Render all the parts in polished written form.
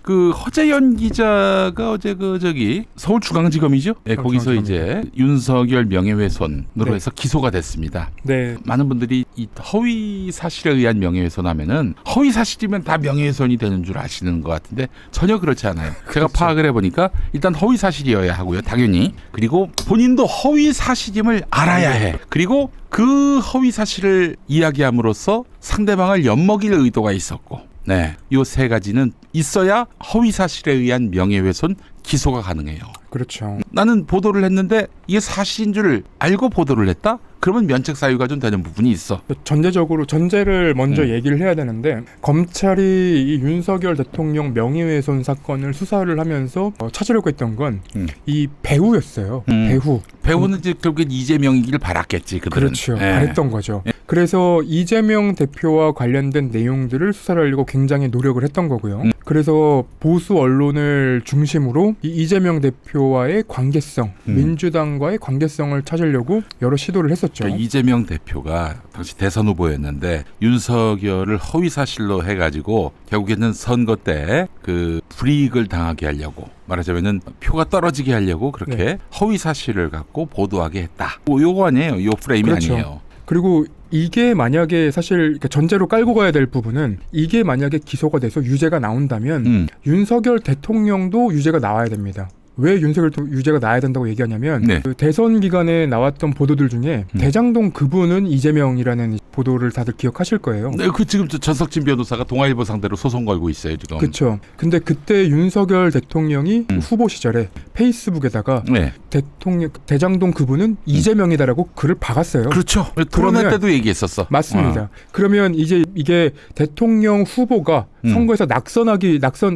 그 허재연 기자가 어제 서울중앙지검이죠? 네, 거기서 이제 윤석열 명예훼손으로 해서 기소가 됐습니다. 네. 많은 분들이 이 허위 사실에 의한 명예훼손하면은 허위 사실이면 다 명예훼손이 되는 줄 아시는 것 같은데 전혀 그렇지 않아요. 제가 파악을 해보니까 일단 허위 사실이어야 하고요, 당연히. 그리고 본인도 허위 사실임을 알아야 해. 그리고 그 허위 사실을 이야기함으로써 상대방을 엿먹일 의도가 있었고, 네, 요 세 가지는 있어야 허위 사실에 의한 명예훼손 기소가 가능해요. 그렇죠. 나는 보도를 했는데 이게 사실인 줄 알고 보도를 했다? 그러면 면책 사유가 좀 되는 부분이 있어. 전제를 먼저 얘기를 해야 되는데, 검찰이 이 윤석열 대통령 명예훼손 사건을 수사를 하면서 찾으려고 했던 건 이 배우였어요. 배우는 이제 결국엔 이재명이길 바랐겠지. 그들은. 그렇죠. 바랬던 거죠. 그래서 이재명 대표와 관련된 내용들을 수사를 하려고 굉장히 노력을 했던 거고요. 그래서 보수 언론을 중심으로 이 이재명 대표와의 관계성, 민주당과의 관계성을 찾으려고 여러 시도를 했었죠. 그러니까 이재명 대표가 당시 대선 후보였는데 윤석열을 허위 사실로 해가지고 결국에는 선거 때 그 불이익을 당하게 하려고, 말하자면은 표가 떨어지게 하려고 그렇게 허위 사실을 갖고 보도하게 했다. 요거 아니에요. 요 프레임이 그렇죠. 아니에요. 그리고 이게 만약에 사실 전제로 깔고 가야 될 부분은, 이게 만약에 기소가 돼서 유죄가 나온다면 윤석열 대통령도 유죄가 나와야 됩니다. 왜 윤석열 유죄가 나야 된다고 얘기하냐면, 그 대선 기간에 나왔던 보도들 중에 대장동 그분은 이재명이라는 보도를 다들 기억하실 거예요. 네, 그 지금 전석진 변호사가 동아일보 상대로 소송 걸고 있어요 지금. 그렇죠. 근데 그때 윤석열 대통령이 후보 시절에 페이스북에다가 대장동 그분은 이재명이다라고 글을 박았어요. 그렇죠. 토론회 때도 얘기했었어. 맞습니다. 그러면 이제 이게 대통령 후보가 선거에서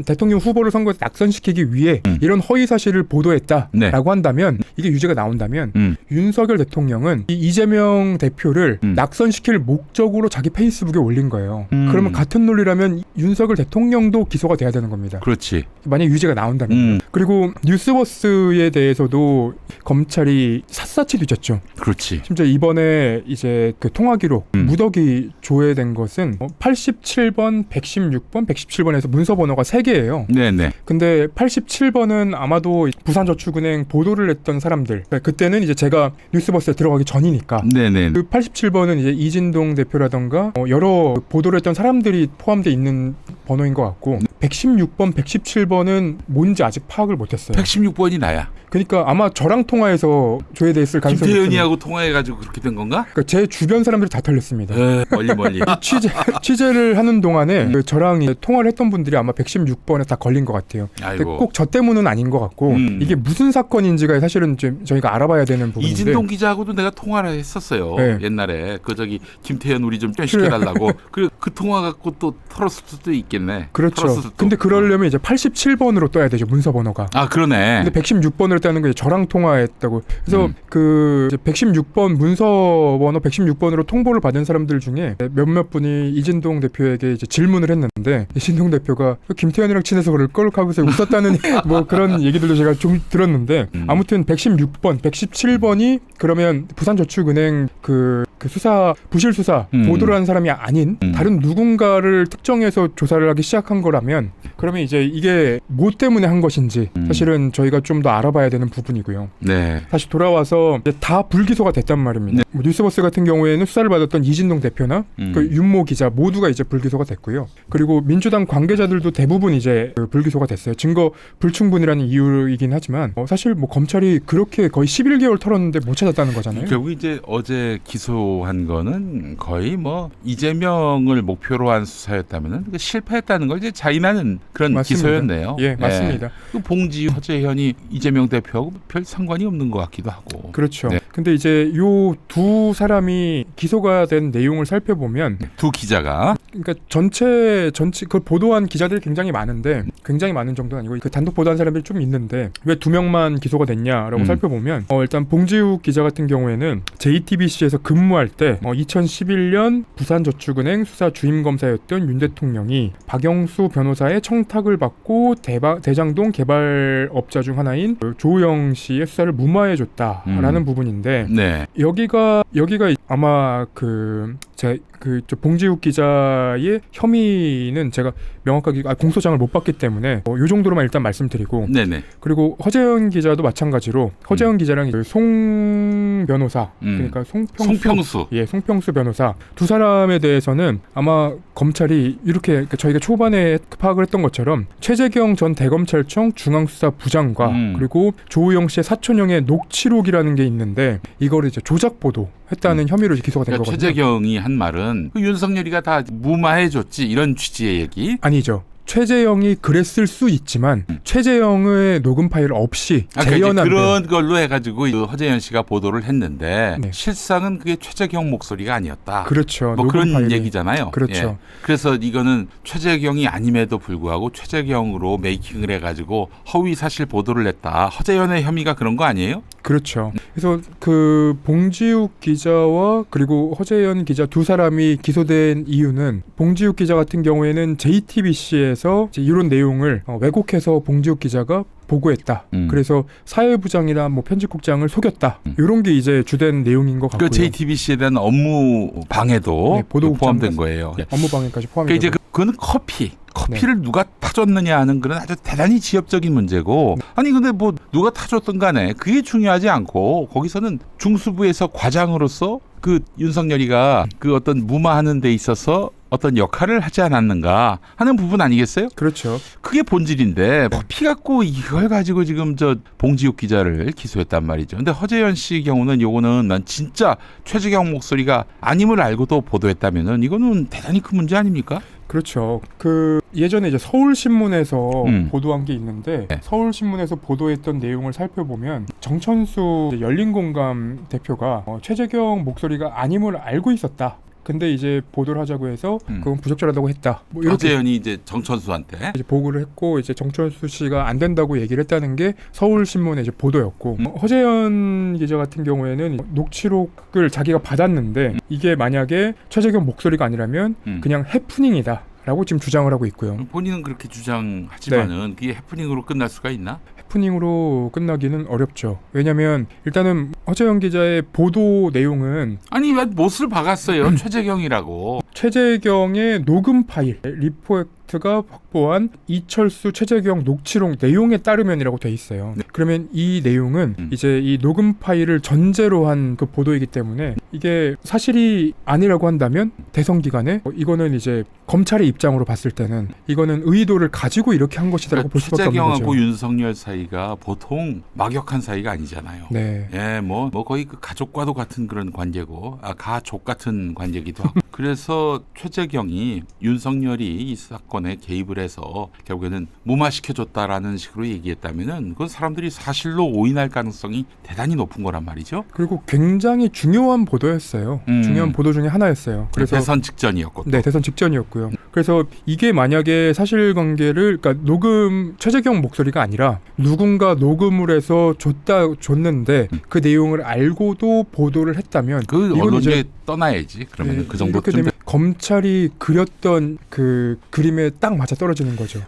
대통령 후보를 선거에서 낙선시키기 위해 이런 허위 사실을 보도했다라고 한다면, 이게 유죄가 나온다면 윤석열 대통령은 이 이재명 대표를 낙선시킬 목적으로 자기 페이스북에 올린 거예요. 그러면 같은 논리라면 윤석열 대통령도 기소가 돼야 되는 겁니다. 그렇지. 만약 유죄가 나온다면. 그리고 뉴스버스에 대해서도 검찰이 샅샅이 뒤졌죠. 그렇지. 심지어 이번에 이제 그 통화 기록 무더기 조회된 것은 87번, 116번, 117번에서 문서 번호가 3개예요. 네네. 근데 87번은 아마도 부산저축은행 보도를 했던 사람들. 그때는 이제 제가 뉴스버스에 들어가기 전이니까. 네네. 그 87번은 이제 이진동 대표라던가 여러 보도를 했던 사람들이 포함되어 있는 번호인 것 같고, 116번, 117번은 뭔지 아직 파악을 못했어요. 116번이 나야. 그러니까 아마 저랑 통화해서 조회됐을 가능성이 김태현이하고 통화해가지고 그렇게 된 건가? 그러니까 제 주변 사람들이 다 털렸습니다. 멀리. 취재를 하는 동안에 저랑 통화를 했던 분들이 아마 116번에 다 걸린 것 같아요. 근데 꼭 저 때문은 아닌 것 같고, 이게 무슨 사건인지가 사실은 좀 저희가 알아봐야 되는 부분인데. 이진동 기자하고도 내가 통화를 했었어요. 옛날에 김태현 우리 좀 시켜달라고. 그 통화 갖고 또 털었을 수도 있겠네. 그렇죠. 근데 그러려면 이제 87번으로 떠야 되죠, 문서 번호가. 아, 그러네. 근데 116번으로 떠는 게 저랑 통화했다고. 그래서 그 116번 문서 번호 116번으로 통보를 받은 사람들 중에 몇몇 분이 이진동 대표에게 이제 질문을 했는데, 이진동 대표가 김태현이랑 친해서 그럴 걸 하고서 웃었다는 뭐 그런 얘기들도 제가 좀 들었는데, 아무튼 116번, 117번이 그러면 부산저축은행 그 수사 부실 수사 보도를 한 사람이 아닌 다른 누군가를 특정해서 조사를 하기 시작한 거라면, 그러면 이제 이게 뭐 때문에 한 것인지 사실은 저희가 좀 더 알아봐야 되는 부분이고요. 네. 다시 돌아와서 이제 다 불기소가 됐단 말입니다. 뭐 뉴스버스 같은 경우에는 수사를 받았던 이진동 대표나 그 윤모 기자 모두가 이제 불기소가 됐고요. 그리고 민주당 관계자들도 대부분 이제 불기소가 됐어요. 증거 불충분이라는 이유이긴 하지만 사실 뭐 검찰이 그렇게 거의 11개월 털었는데 못 찾았다는 거잖아요. 결국 이제 어제 기소한 거는 거의 뭐 이재명을 목표로 한 수사였다면은 실패했다는 걸 이제 자인하는 그런 맞습니다. 기소였네요. 예, 맞습니다. 그 봉지유, 허재현이 이재명 대표하고 별 상관이 없는 것 같기도 하고. 그렇죠. 근데 이제 요 두 사람이 기소가 된 내용을 살펴보면, 두 기자가 그러니까 전체 그 보도한 기자들이 굉장히 많은데, 굉장히 많은 정도는 아니고 그 단독 보도한 사람들이 좀 있는데 왜 2명만 기소가 됐냐라고 살펴보면, 일단 봉지욱 기자 같은 경우에는 JTBC에서 근무할 때 2011년 부산저축은행 수사 주임검사였던 윤 대통령이 박영수 변호사의 청탁을 받고 대장동 개발업자 중 하나인 조우영 씨의 수사를 무마해줬다라는 부분인데, 여기가 아마 그 제가 저 봉지욱 기자의 혐의는 제가 명확하게 공소장을 못 봤기 때문에 요 정도로만 일단 말씀드리고, 네네. 그리고 허재현 기자도 마찬가지로 허재현 기자랑 송 변호사, 그러니까 송평수. 예, 송평수 변호사 두 사람에 대해서는 아마 검찰이 이렇게, 그러니까 저희가 초반에 파악을 했던 것처럼 최재경 전 대검찰청 중앙수사부장과 그리고 조우영 씨의 사촌형의 녹취록이라는 게 있는데 이거를 이제 조작 보도했다는 혐의로 이제 기소가 된 그러니까 거거든요. 최재경이 한 말은 그 윤석열이가 다 무마해줬지 이런 취지의 얘기. 아니죠. 최재형이 그랬을 수 있지만 최재형의 녹음 파일 없이 재현한 그런 걸로 해가지고 그 허재현 씨가 보도를 했는데 네. 실상은 그게 최재경 목소리가 아니었다. 그렇죠. 뭐 녹음 그런 파일이. 얘기잖아요. 그렇죠. 예. 그래서 이거는 최재경이 아님에도 불구하고 최재경으로 메이킹을 해가지고 허위 사실 보도를 했다. 허재현의 혐의가 그런 거 아니에요? 그렇죠. 그래서 그 봉지욱 기자와 그리고 허재현 기자 두 사람이 기소된 이유는, 봉지욱 기자 같은 경우에는 JTBC에서 이런 내용을 왜곡해서 봉지욱 기자가 보고했다. 그래서 사회부장이나 뭐 편집국장을 속였다. 이런 게 이제 주된 내용인 것 같고요. 그 JTBC에 대한 업무 방해도 네, 보도국장 포함된 거예요. 업무 방해까지 포함이 그러니까 이제 되고. 그거는 커피를 누가 타줬느냐 하는 그런 아주 대단히 지엽적인 문제고, 아니 근데 뭐 누가 타줬든 간에 그게 중요하지 않고 거기서는 중수부에서 과장으로서 그 윤석열이가 그 어떤 무마하는 데 있어서 어떤 역할을 하지 않았는가 하는 부분 아니겠어요? 그렇죠. 그게 본질인데 커피 갖고 이걸 가지고 지금 저 봉지욱 기자를 기소했단 말이죠. 근데 허재현 씨 경우는 요거는 난 진짜 최재경 목소리가 아님을 알고도 보도했다면은 이거는 대단히 큰 문제 아닙니까? 그렇죠. 그 예전에 이제 서울신문에서 보도한 게 있는데, 네. 서울신문에서 보도했던 내용을 살펴보면 정천수 열린공감 대표가 최재경 목소리가 아님을 알고 있었다. 근데 이제 보도를 하자고 해서 그건 부적절하다고 했다. 뭐 이렇게 허재현이 이제 정천수한테 이제 보고를 했고, 이제 정천수 씨가 안 된다고 얘기를 했다는 게 서울신문의 이제 보도였고, 허재현 기자 같은 경우에는 녹취록을 자기가 받았는데 이게 만약에 최재경 목소리가 아니라면 그냥 해프닝이다 라고 지금 주장을 하고 있고요. 본인은 그렇게 주장하지만은 그게 해프닝으로 끝날 수가 있나? 해프닝으로 끝나기는 어렵죠. 왜냐하면 일단은 허재현 기자의 보도 내용은 아니 왜 못을 박았어요? 최재경이라고. 최재경의 녹음 파일 리포트가 확보한 이철수 최재경 녹취록 내용에 따르면이라고 돼 있어요. 네. 그러면 이 내용은 이제 이 녹음 파일을 전제로 한 그 보도이기 때문에 이게 사실이 아니라고 한다면 대선 기간에 이거는 이제 검찰의 입장으로 봤을 때는 이거는 의도를 가지고 이렇게 한 것이다라고 볼 수밖에 없는 거죠. 최재경하고 윤석열 사이가 보통 막역한 사이가 아니잖아요. 네. 예, 뭐 거의 그 가족과도 같은 그런 관계고, 가족 같은 관계기도 하고. 그래서 최재경이 윤석열이 이 사건에 개입을 해서 결국에는 무마시켜줬다라는 식으로 얘기했다면은 그건 사람들이 사실로 오인할 가능성이 대단히 높은 거란 말이죠. 그리고 굉장히 중요한 보도였어요. 중요한 보도 중에 하나였어요. 그래서 대선 직전이었고. 네, 대선 직전이었고요. 그래서 이게 만약에 사실관계를, 그러니까 녹음 최재경 목소리가 아니라 누군가 녹음을 해서 줬는데 그 내용을 알고도 보도를 했다면 그 이건 언론에 이제 떠나야지. 그러면 네, 그 정도 이렇게 되면 검찰이 그렸던 그 그림에 딱 맞아 떨어지는 거죠.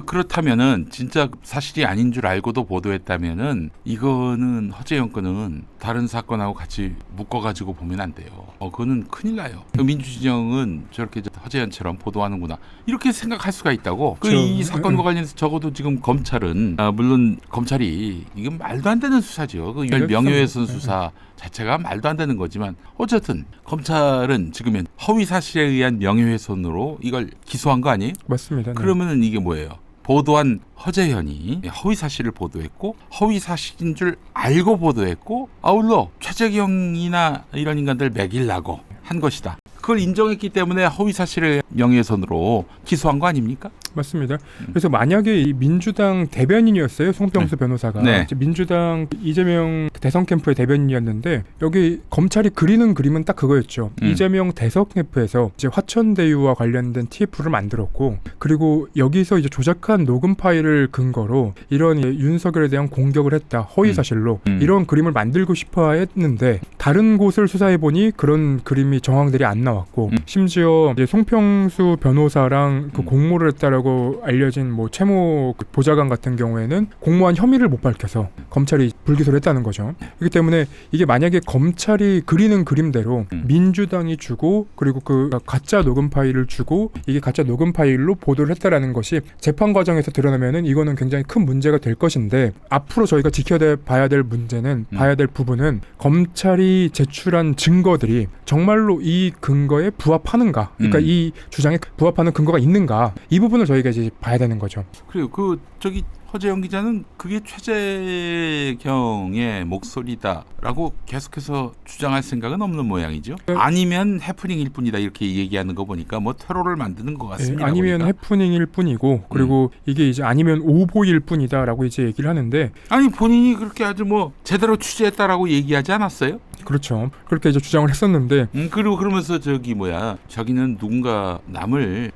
그렇다면은 진짜 사실이 아닌 줄 알고도 보도했다면은 이거는 허재현 건은 다른 사건하고 같이 묶어가지고 보면 안 돼요. 그거는 큰일 나요. 민주진영은 저렇게 허재현처럼 보도하는구나 이렇게 생각할 수가 있다고. 이 사건과 관련해서 적어도 지금 검찰은 물론 검찰이 이건 말도 안 되는 수사죠. 그 명예훼손 수사 자체가 말도 안 되는 거지만 어쨌든 검찰은 지금은 허위 사실에 의한 명예훼손으로 이걸 기소한 거 아니에요? 맞습니다. 네. 그러면은 이게 뭐예요? 보도한 허재현이 허위 사실을 보도했고 허위 사실인 줄 알고 보도했고 아울러 최재경이나 이런 인간들 매기려고 한 것이다. 그걸 인정했기 때문에 허위 사실의 명예훼손으로 기소한 거 아닙니까? 맞습니다. 그래서 만약에 이 민주당 대변인이었어요, 송평수 변호사가. 네. 이제 민주당 이재명 대선 캠프의 대변인이었는데 여기 검찰이 그리는 그림은 딱 그거였죠. 이재명 대선 캠프에서 이제 화천대유와 관련된 TF를 만들었고, 그리고 여기서 이제 조작한 녹음 파일을 근거로 이런 윤석열에 대한 공격을 했다, 허위 사실로 이런 그림을 만들고 싶어 했는데 다른 곳을 수사해 보니 그런 그림이 정황들이 안 나왔고 심지어 이제 송평수 변호사랑 그 공모를 했다라고 있다라고 알려진 뭐 최모 보좌관 같은 경우에는 공모한 혐의를 못 밝혀서 검찰이 불기소를 했다는 거죠. 그렇기 때문에 이게 만약에 검찰이 그리는 그림대로 민주당이 주고 그리고 그 가짜 녹음 파일을 주고 이게 가짜 녹음 파일로 보도를 했다라는 것이 재판 과정에서 드러나면은 이거는 굉장히 큰 문제가 될 것인데 앞으로 저희가 지켜봐야 될 문제는 봐야 될 부분은 검찰이 제출한 증거들이 정말로 이 근거에 부합하는가? 그러니까 이 주장에 부합하는 근거가 있는가? 이 부분을 저희가 이제 봐야 되는 거죠. 그리고 허재영 기자는 그게 최재경의 목소리다라고 계속해서 주장할 생각은 없는 모양이죠. 아니면 해프닝일 뿐이다 이렇게 얘기하는 거 보니까 뭐 테러를 만드는 것 같습니다. 아니면 보니까. 해프닝일 뿐이고 그리고 이게 이제 아니면 오보일 뿐이다라고 이제 얘기를 하는데 아니 본인이 그렇게 아주 뭐 제대로 취재했다라고 얘기하지 않았어요? 그렇죠. 그렇게 이제 주장을 했었는데 그리고 그러면서 자기는 누군가 남을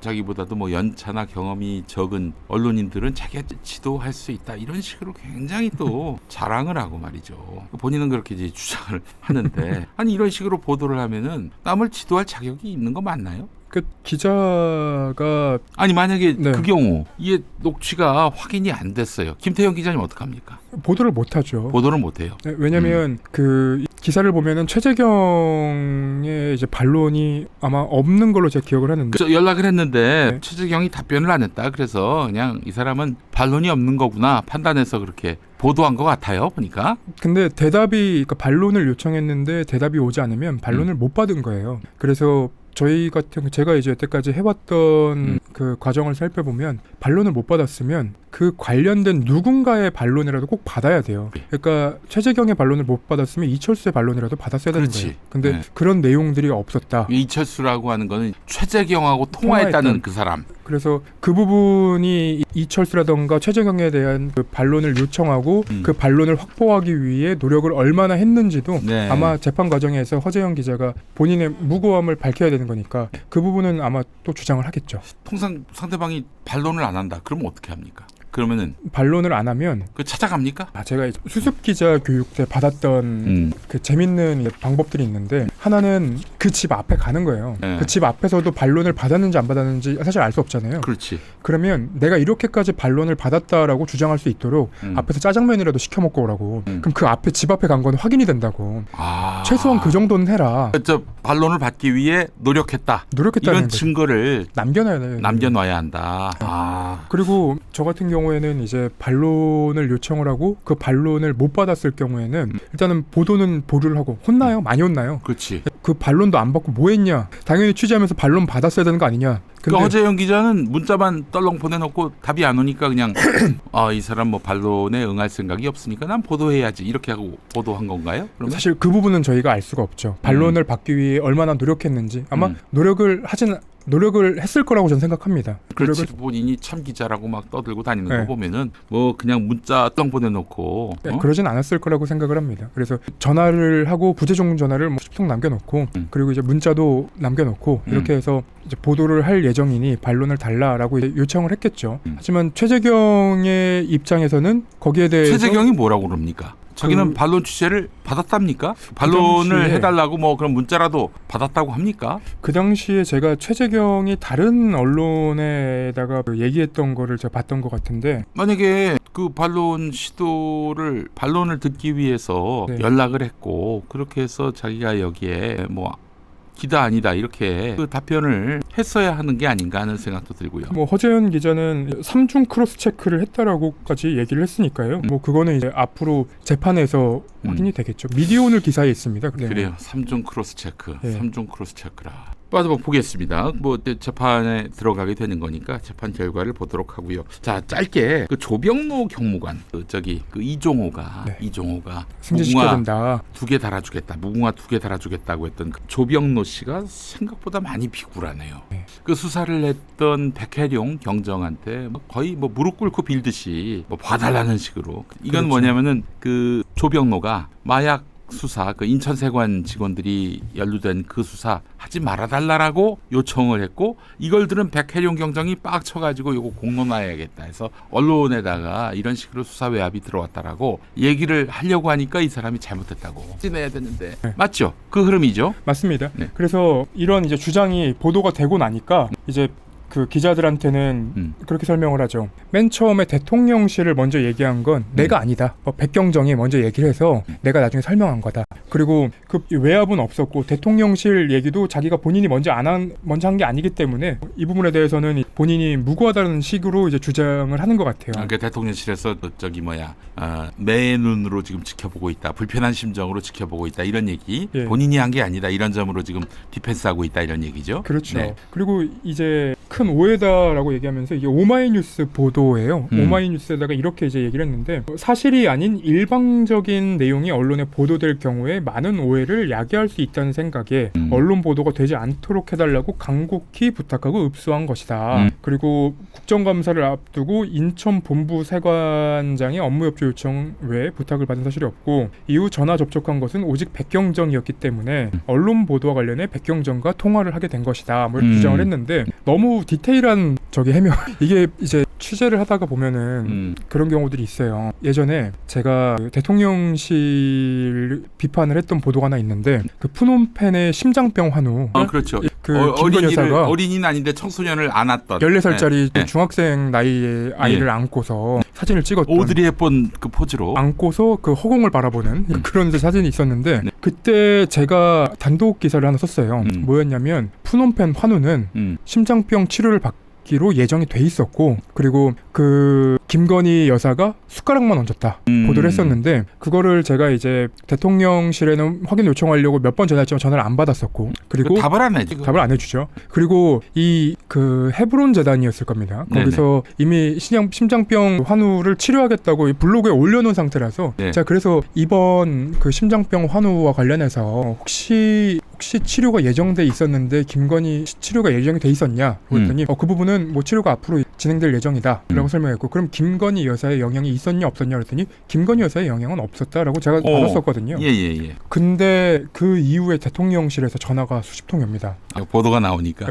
자기보다도 뭐 연차나 경험이 적은 언론인들은 자기가 지도할 수 있다 이런 식으로 굉장히 또 자랑을 하고 말이죠. 본인은 그렇게 이제 주장을 하는데 아니 이런 식으로 보도를 하면은 남을 지도할 자격이 있는 거 맞나요? 그 기자가 아니 만약에 네. 그 경우 이게 녹취가 확인이 안 됐어요. 김태형 기자님 어떡합니까? 보도를 못하죠. 보도를 못해요. 네, 왜냐하면 그 기사를 보면은 최재경의 이제 반론이 아마 없는 걸로 제가 기억을 하는데 저 연락을 했는데 네. 최재경이 답변을 안 했다. 그래서 그냥 이 사람은 반론이 없는 거구나 판단해서 그렇게 보도한 것 같아요. 보니까. 근데 그러니까 반론을 요청했는데 대답이 오지 않으면 반론을 못 받은 거예요. 그래서 제가 이제 여태까지 해왔던 그 과정을 살펴보면 반론을 못 받았으면 그 관련된 누군가의 반론이라도 꼭 받아야 돼요. 그러니까 최재경의 반론을 못 받았으면 이철수의 반론이라도 받았어야 되는 그렇지. 거예요. 근데 네. 그런 내용들이 없었다. 이철수라고 하는 거는 최재경하고 통화했다는 통화했던. 그 사람. 그래서 그 부분이 이철수라던가 최재경에 대한 그 반론을 요청하고 그 반론을 확보하기 위해 노력을 얼마나 했는지도 네. 아마 재판 과정에서 허재영 기자가 본인의 무고함을 밝혀야 되는 거니까 그 부분은 아마 또 주장을 하겠죠. 통상 상대방이 반론을 안 한다. 그러면 어떻게 합니까? 그러면은 반론을 안 하면 그 찾아갑니까? 제가 수습 기자 교육 때 받았던 그 재밌는 방법들이 있는데 하나는 그 집 앞에 가는 거예요. 네. 그 집 앞에서도 반론을 받았는지 안 받았는지 사실 알 수 없잖아요. 그렇지. 그러면 내가 이렇게까지 반론을 받았다라고 주장할 수 있도록 앞에서 짜장면이라도 시켜 먹고 오라고. 그럼 그 앞에 집 앞에 간 건 확인이 된다고. 최소한 그 정도는 해라. 저 반론을 받기 위해 노력했다. 노력했다는 이런 거죠. 증거를 남겨놔야 한다. 그리고 저 같은 경우에는 이제 반론을 요청을 하고 그 반론을 못 받았을 경우에는 일단은 보도를 하고 혼나요. 많이 혼나요. 그렇지. 그 반론도 안 받고 뭐 했냐. 당연히 취재하면서 반론 받았어야 되는 거 아니냐. 그 허재영 기자는 문자만 떨렁 보내놓고 답이 안 오니까 그냥 이 사람 뭐 반론에 응할 생각이 없으니까 난 보도해야지 이렇게 하고 보도한 건가요? 그러면? 사실 그 부분은 저희가 알 수가 없죠. 반론을 받기 위해 얼마나 노력했는지 아마 노력을 했을 거라고 저는 생각합니다. 그렇지. 본인이 참 기자라고 막 떠들고 다니는 네. 거 보면은 뭐 그냥 문자 떨렁 보내놓고 그러진 않았을 거라고 생각을 합니다. 그래서 전화를 하고 부재중 전화를 뭐 10통 남겨놓고 그리고 이제 문자도 남겨놓고 이렇게 해서 이제 보도를 할 예정이니 반론을 달라라고 이제 요청을 했겠죠. 하지만 최재경의 입장에서는 거기에 대해서 최재경이 뭐라고 그럽니까? 자기는 반론 취재를 받았답니까? 반론을 당시에 해달라고 뭐 그런 문자라도 받았다고 합니까? 그 당시에 제가 최재경이 다른 언론에다가 얘기했던 거를 제가 봤던 것 같은데 만약에 그 반론을 듣기 위해서 네. 연락을 했고 그렇게 해서 자기가 여기에 뭐 기다 아니다 이렇게 그 답변을 했어야 하는 게 아닌가 하는 생각도 들고요. 뭐 허재현 기자는 3중 크로스 체크를 했다라고까지 얘기를 했으니까요. 뭐 그거는 이제 앞으로 재판에서 확인이 되겠죠. 미디어오늘 기사에 있습니다. 네. 그래요. 3중 크로스 체크. 네. 3중 크로스 체크라. 빠져 보겠습니다. 뭐 재판에 들어가게 되는 거니까 재판 결과를 보도록 하고요. 자, 짧게 그 조병로 경무관 그 이종호가 승진시켜야 된다. 2개 달아주겠다. 무궁화 2개 달아주겠다고 했던 그 조병로 씨가 생각보다 많이 비굴하네요. 네. 그 수사를 했던 백혜룡 경정한테 뭐 거의 뭐 무릎 꿇고 빌듯이 뭐 봐달라는 식으로. 이건 그렇죠. 뭐냐면은 그 조병로가 마약 수사, 그 인천세관 직원들이 연루된 그 수사 하지 말아달라고 요청을 했고 이걸 들은 백혜룡 경정이 빡쳐가지고 이거 공론화해야겠다 해서 언론에다가 이런 식으로 수사 외압이 들어왔다라고 얘기를 하려고 하니까 이 사람이 잘못했다고 찌내야 되는데 네. 맞죠? 그 흐름이죠? 맞습니다. 네. 그래서 이런 이제 주장이 보도가 되고 나니까 이제 그 기자들한테는 그렇게 설명을 하죠. 맨 처음에 대통령실을 먼저 얘기한 건 내가 아니다. 백경정이 먼저 얘기를 해서 내가 나중에 설명한 거다. 그리고 그 외압은 없었고 대통령실 얘기도 자기가 본인이 먼저 한 게 아니기 때문에 이 부분에 대해서는 본인이 무고하다는 식으로 이제 주장을 하는 것 같아요. 그러니까 대통령실에서 매의 눈으로 지금 지켜보고 있다. 불편한 심정으로 지켜보고 있다. 이런 얘기. 예. 본인이 한 게 아니다. 이런 점으로 지금 디펜스하고 있다. 이런 얘기죠. 그렇죠. 네. 그리고 이제 큰 오해다라고 얘기하면서 이게 오마이뉴스 보도예요. 오마이뉴스에다가 이렇게 이제 얘기를 했는데 사실이 아닌 일방적인 내용이 언론에 보도될 경우에 많은 오해를 야기할 수 있다는 생각에 언론 보도가 되지 않도록 해달라고 간곡히 부탁하고 읍수한 것이다. 그리고 국정감사를 앞두고 인천 본부 세관장의 업무 협조 요청 외에 부탁을 받은 사실이 없고 이후 전화 접촉한 것은 오직 백경정이었기 때문에 언론 보도와 관련해 백경정과 통화를 하게 된 것이다. 뭐 이렇게 주장을 했는데 너무 디테일한 해명 이게 이제 취재를 하다가 보면은 그런 경우들이 있어요. 예전에 제가 대통령실 비판을 했던 보도가 하나 있는데 그 푸놈펜의 심장병 환우 그렇죠. 그 김건 여사가 어린이는 아닌데 청소년을 안았던 14살짜리 중학생 나이의 아이를 안고서 사진을 찍었던 오드리 헵번 그 포즈로 안고서 그 허공을 바라보는 그런 사진이 있었는데 그때 제가 단독 기사를 하나 썼어요. 뭐였냐면 푸놈펜 환우는 심장병 치료를 받기로 예정이 돼 있었고 그리고 그 김건희 여사가 숟가락만 얹었다 보도를 했었는데 그거를 제가 이제 대통령실에는 확인 요청하려고 몇 번 전화했지만 전화를 안 받았었고 그리고 답을 안 해주고 답을 안 해주죠. 그리고 이 그 헤브론 재단이었을 겁니다. 거기서 이미 심장병 환우를 치료하겠다고 블로그에 올려놓은 상태라서 제가 그래서 이번 그 심장병 환우와 관련해서 혹시 치료가 예정돼 있었는데 김건희 치료가 예정이 돼 있었냐 그랬더니 그 부분은 뭐 치료가 앞으로 진행될 예정이다 라고 설명했고 그럼 김건희 여사의 영향이 있었냐 없었냐 그랬더니 김건희 여사의 영향은 없었다라고 제가 받았었거든요. 예. 근데 그 이후에 대통령실에서 전화가 수십 통이 옵니다. 보도가 나오니까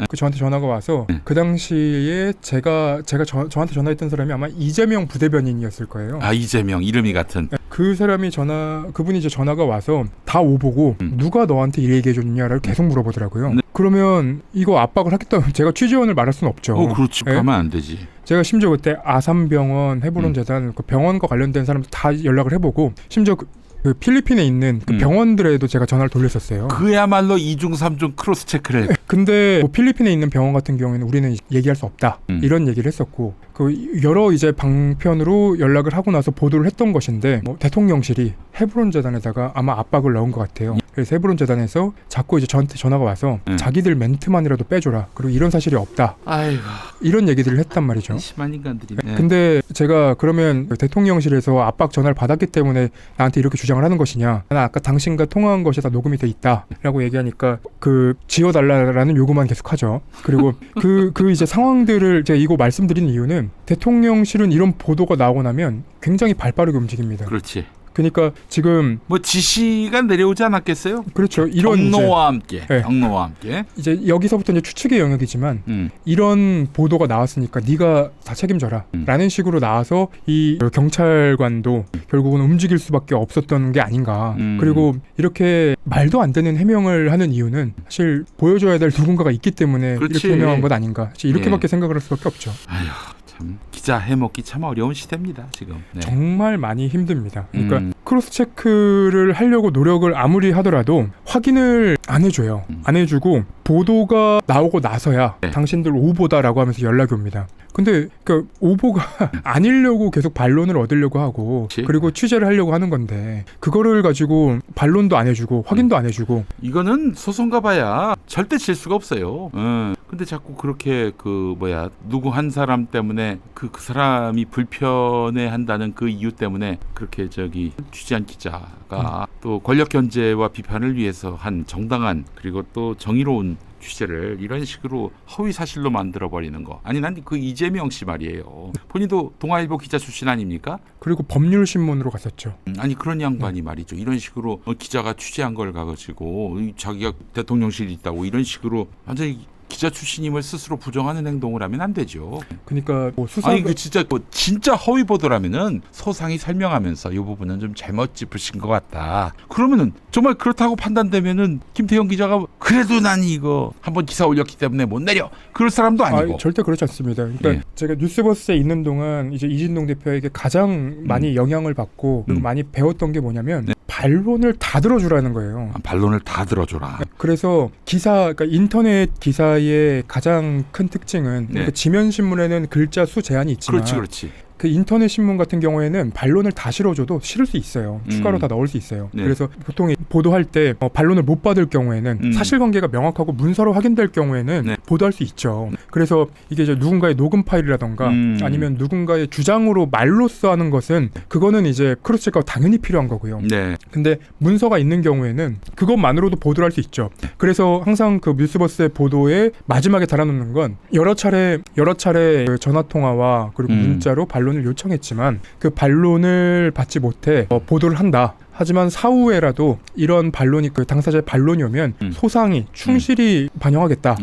그 저한테 전화가 와서 그 당시에 제가 저한테 전화했던 사람이 아마 이재명 부대변인이었을 거예요. 이재명 이름이 같은 그분이 이제 전화가 와서 다 오보고 누가 너한테 이 얘기해줬냐를 계속 물어보더라고요. 그러면 이거 압박을 하겠다. 제가 취재원을 말할 수는 없죠. 그렇지. 가면 안 되지. 제가 심지어 그때 아산병원 헤브론 재단 그 병원과 관련된 사람들 다 연락을 해보고 심지어 그 필리핀에 있는 그 병원들에도 제가 전화를 돌렸었어요. 그야말로 2중 3중 크로스 체크를 근데 뭐 필리핀에 있는 병원 같은 경우에는 우리는 얘기할 수 없다 이런 얘기를 했었고 그 여러 이제 방편으로 연락을 하고 나서 보도를 했던 것인데 대통령실이 헤브론 재단에다가 아마 압박을 넣은 것 같아요. 그래서 헤브론 재단에서 자꾸 이제 저한테 전화가 와서 자기들 멘트만이라도 빼줘라. 그리고 이런 사실이 없다. 아이고 이런 얘기들을 했단 말이죠. 심한 인간들이네. 근데 제가 그러면 대통령실에서 압박 전화를 받았기 때문에 나한테 이렇게 주장을 하는 것이냐. 나는 아까 당신과 통화한 것이 다 녹음이 돼 있다라고 얘기하니까 그 지워달라라는 요구만 계속하죠. 그리고 그 이제 상황들을 제가 이거 말씀드리는 이유는 대통령실은 이런 보도가 나오고 나면 굉장히 발빠르게 움직입니다. 그렇지. 그러니까 지금 뭐 지시가 내려오지 않았겠어요? 그렇죠. 이런 경로와 함께. 이제 여기서부터 이제 추측의 영역이지만 이런 보도가 나왔으니까 네가 다 책임져라 라는 식으로 나와서 이 경찰관도 결국은 움직일 수밖에 없었던 게 아닌가. 그리고 이렇게 말도 안 되는 해명을 하는 이유는 사실 보여줘야 될 누군가가 있기 때문에 그렇지. 이렇게 해명한 것 아닌가. 이렇게밖에 생각을 할 수밖에 없죠. 참 기자 해먹기 참 어려운 시대입니다 지금. 정말 많이 힘듭니다. 그러니까 크로스 체크를 하려고 노력을 아무리 하더라도 확인을 안 해줘요. 안 해주고 보도가 나오고 나서야 당신들 오보다라고 하면서 연락이 옵니다. 근데 그 오보가 아니려고 계속 반론을 얻으려고 하고 그리고 취재를 하려고 하는 건데 그거를 가지고 반론도 안 해주고 확인도 안 해주고 이거는 소송 가봐야 절대 질 수가 없어요. 근데 자꾸 그렇게 누구 한 사람 때문에 그 사람이 불편해한다는 그 이유 때문에 그렇게 취재한 기자가 또 권력 견제와 비판을 위해서 한 정당한 그리고 또 정의로운 취재를 이런 식으로 허위 사실로 만들어 버리는 거. 아니 난 그 이재명 씨 말이에요. 본인도 동아일보 기자 출신 아닙니까? 그리고 법률신문으로 갔었죠. 아니 그런 양반이 말이죠. 이런 식으로 기자가 취재한 걸 가지고 자기가 대통령실이 있다고 이런 식으로 완전히 기자 출신임을 스스로 부정하는 행동을 하면 안 되죠. 그러니까 뭐 수사 아니 그 진짜 허위 보도라면은 소상히 설명하면서 이 부분은 좀 잘못 짚으신 것 같다. 그러면은 정말 그렇다고 판단되면은 김태형 기자가 그래도 난 이거 한번 기사 올렸기 때문에 못 내려. 그럴 사람도 아니고. 절대 그렇지 않습니다. 그러니까 예. 제가 뉴스버스에 있는 동안 이제 이진동 대표에게 가장 많이 영향을 받고 그리고 많이 배웠던 게 뭐냐면 네. 반론을 다 들어주라는 거예요. 반론을 다 들어줘라. 그래서 그러니까 인터넷 기사의 가장 큰 특징은 네. 그 지면 신문에는 글자 수 제한이 있지만 그렇지. 그 인터넷 신문 같은 경우에는 반론을 다 실어줘도 실을 수 있어요. 추가로 다 넣을 수 있어요. 네. 그래서 보통 보도할 때 반론을 못 받을 경우에는 사실관계가 명확하고 문서로 확인될 경우에는 네. 보도할 수 있죠. 그래서 이게 이제 누군가의 녹음 파일이라던가 아니면 누군가의 주장으로 말로써 하는 것은 그거는 이제 크로스체크가 당연히 필요한 거고요. 네. 근데 문서가 있는 경우에는 그것만으로도 보도를 할 수 있죠. 그래서 항상 그 뉴스버스의 보도에 마지막에 달아놓는 건 여러 차례 그 전화 통화와 그리고 문자로 반론을 요청했지만 그 반론을 받지 못해 보도를 한다. 하지만 사후에라도 이런 반론이 그 당사자의 반론이 오면 소상히 충실히 반영하겠다.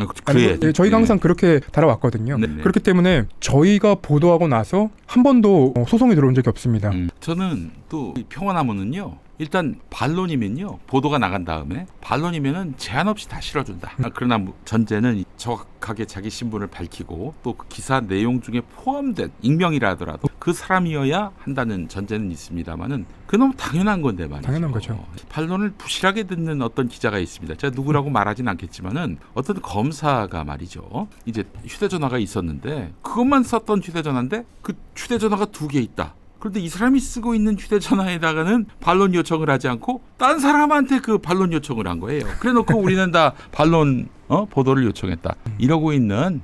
저희가 항상 그렇게 달아왔거든요. 네네. 그렇기 때문에 저희가 보도하고 나서 한 번도 소송이 들어온 적이 없습니다. 저는 또 평화나무는요. 일단 반론이면요. 보도가 나간 다음에 반론이면은 제한 없이 다 실어준다. 그러나 전제는 정확하게 자기 신분을 밝히고 또 그 기사 내용 중에 포함된 익명이라 하더라도 그 사람이어야 한다는 전제는 있습니다만은 그 너무 당연한 건데 말이죠. 당연한 거죠. 반론을 부실하게 듣는 어떤 기자가 있습니다. 제가 누구라고 말하진 않겠지만은 어떤 검사가 말이죠. 이제 휴대전화가 있었는데 그것만 썼던 휴대전화인데 그 휴대전화가 2개 있다. 그런데 이 사람이 쓰고 있는 휴대전화에다가는 반론 요청을 하지 않고 딴 사람한테 그 반론 요청을 한 거예요. 그래놓고 우리는 다 반론 보도를 요청했다. 이러고 있는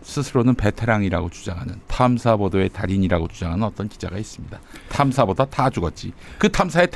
스스로는 베테랑이라고 주장하는 탐사 보도의 달인이라고 주장하는 어떤 기자가 있습니다. 탐사보다 다 죽었지. 그 탐사의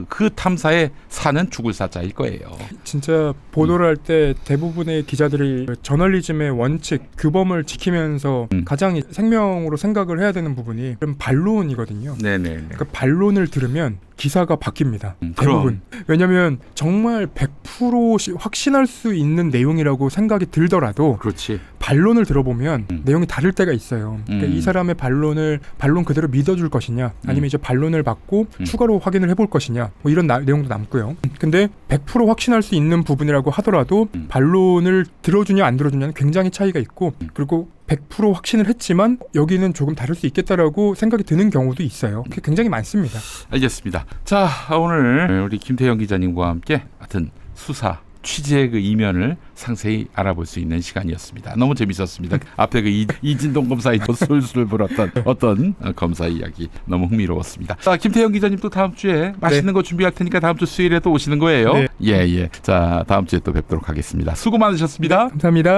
그 탐사의 사는 죽을 사자일 거예요. 진짜 보도를 할 때 대부분의 기자들이 저널리즘의 원칙, 규범을 지키면서 가장 생명으로 생각을 해야 되는 부분이 그럼 반론이거든요. 네네. 그러니까 반론을 들으면 기사가 바뀝니다. 대부분. 왜냐하면 정말 100% 확신할 수 있는 내용이라고 생각이 들더라도 그렇지. 반론을 들어보면 내용이 다를 때가 있어요. 그러니까 이 사람의 반론 그대로 믿어줄 것이냐 아니면 이제 반론을 받고 추가로 확인을 해볼 것이냐 뭐 이런 내용도 남고요. 근데 100% 확신할 수 있는 부분이라고 하더라도 반론을 들어주냐 안 들어주냐는 굉장히 차이가 있고 그리고 100% 확신을 했지만 여기는 조금 다를 수 있겠다라고 생각이 드는 경우도 있어요. 그게 굉장히 많습니다. 알겠습니다. 자, 오늘 우리 김태형 기자님과 함께 하여튼 수사 취재의 그 이면을 상세히 알아볼 수 있는 시간이었습니다. 너무 재밌었습니다. 앞에 그 이진동 검사의 술술 불었던 어떤 검사 이야기 너무 흥미로웠습니다. 자, 김태형 기자님 또 다음 주에 맛있는 거 준비할 테니까 다음 주 수요일에 또 오시는 거예요. 네. 예. 자, 다음 주에 또 뵙도록 하겠습니다. 수고 많으셨습니다. 감사합니다.